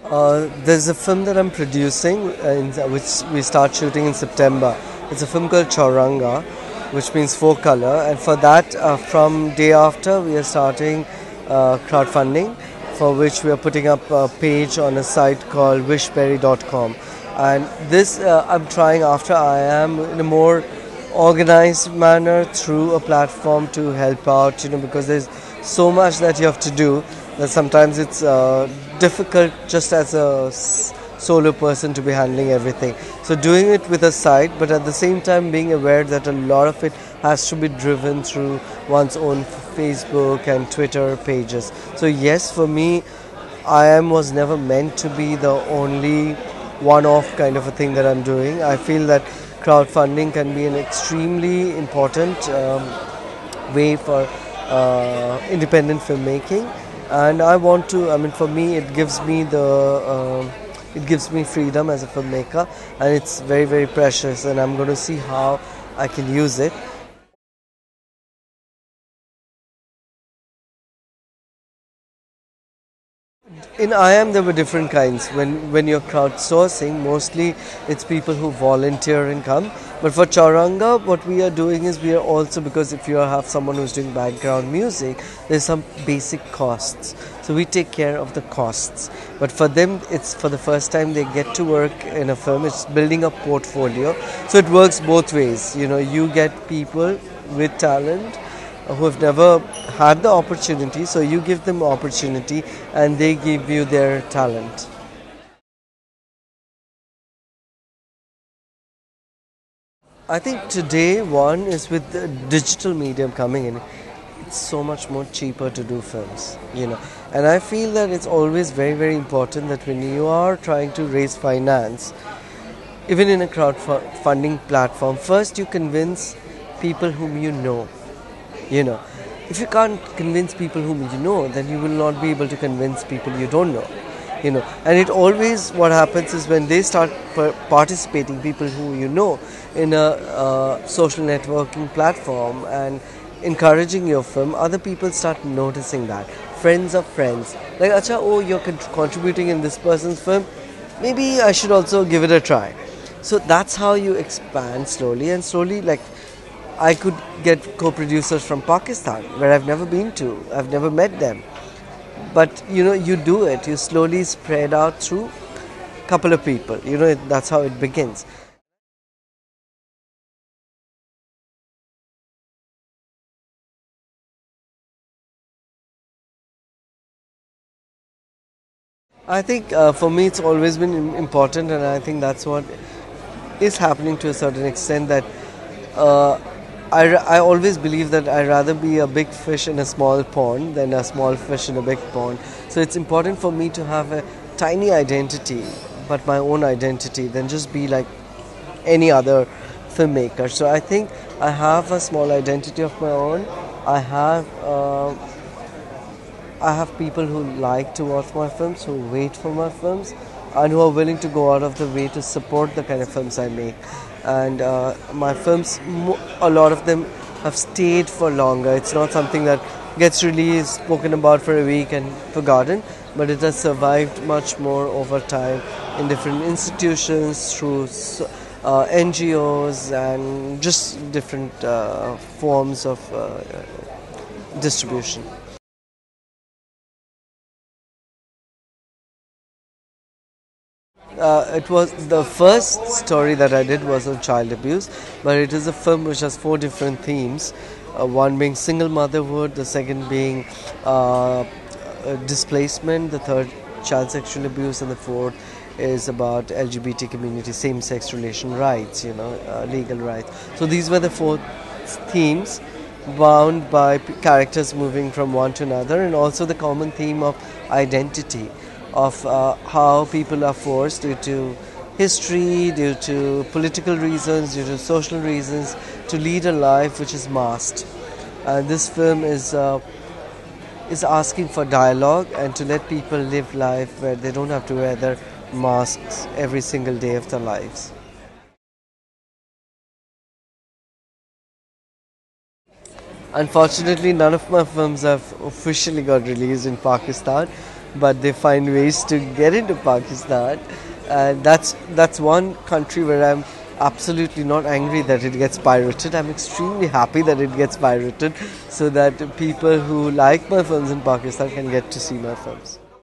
There's a film that I'm producing, which we start shooting in September. It's a film called Chauranga, which means four color, and for that, from day after, we are starting crowdfunding, for which we are putting up a page on a site called wishberry.com. And this I'm trying after I am in a more organized manner through a platform to help out, because there's so much that you have to do that sometimes it's difficult just as a solo person to be handling everything. So doing it with a site, but at the same time being aware that a lot of it has to be driven through one's own Facebook and Twitter pages. So yes, for me, IIM was never meant to be the only one-off kind of a thing that I'm doing. I feel that crowdfunding can be an extremely important way for independent filmmaking, and I want to. I mean, for me, it gives me freedom as a filmmaker, and it's very, very precious. And I'm going to see how I can use it. In IIM, there were different kinds. When you're crowdsourcing, mostly it's people who volunteer and come. But for Chauranga, what we are doing is we are also, because if you have someone who's doing background music, there's some basic costs. So we take care of the costs. But for them, it's for the first time they get to work in a film. It's building a portfolio. So it works both ways. You get people with talent who have never had the opportunity, so you give them opportunity and they give you their talent. I think today one is with the digital medium coming in, it's so much more cheaper to do films. And I feel that it's always very, very important that when you are trying to raise finance, even in a crowdfunding platform, first you convince people whom you know. If you can't convince people whom you know, then you will not be able to convince people you don't know. And it always, what happens is when they start participating, people who you know, in a social networking platform and encouraging your film, other people start noticing that. Friends of friends, like, acha, oh, you're contributing in this person's film, maybe I should also give it a try. So that's how you expand slowly and slowly. Like, I could get co-producers from Pakistan, where I've never been to. I've never met them. But, you do it. You slowly spread out through a couple of people. That's how it begins. I think for me it's always been important, and I think that's what is happening to a certain extent, that uh, I always believe that I'd rather be a big fish in a small pond than a small fish in a big pond. So it's important for me to have a tiny identity, but my own identity, than just be like any other filmmaker. So I think I have a small identity of my own. I have people who like to watch my films, who wait for my films, and who are willing to go out of the way to support the kind of films I make. And my films, a lot of them have stayed for longer. It's not something that gets released, spoken about for a week and forgotten, but it has survived much more over time in different institutions, through NGOs, and just different forms of distribution. It was the first story that I did was on child abuse, but it is a film which has four different themes. One being single motherhood, the second being displacement, the third child sexual abuse, and the fourth is about LGBT community, same-sex relation rights, legal rights. So these were the four themes, bound by characters moving from one to another, and also the common theme of identity, of how people are forced, due to history, due to political reasons, due to social reasons, to lead a life which is masked. And this film is asking for dialogue and to let people live life where they don't have to wear their masks every single day of their lives. Unfortunately, none of my films have officially got released in Pakistan, but they find ways to get into Pakistan. And that's one country where I'm absolutely not angry that it gets pirated. I'm extremely happy that it gets pirated so that people who like my films in Pakistan can get to see my films.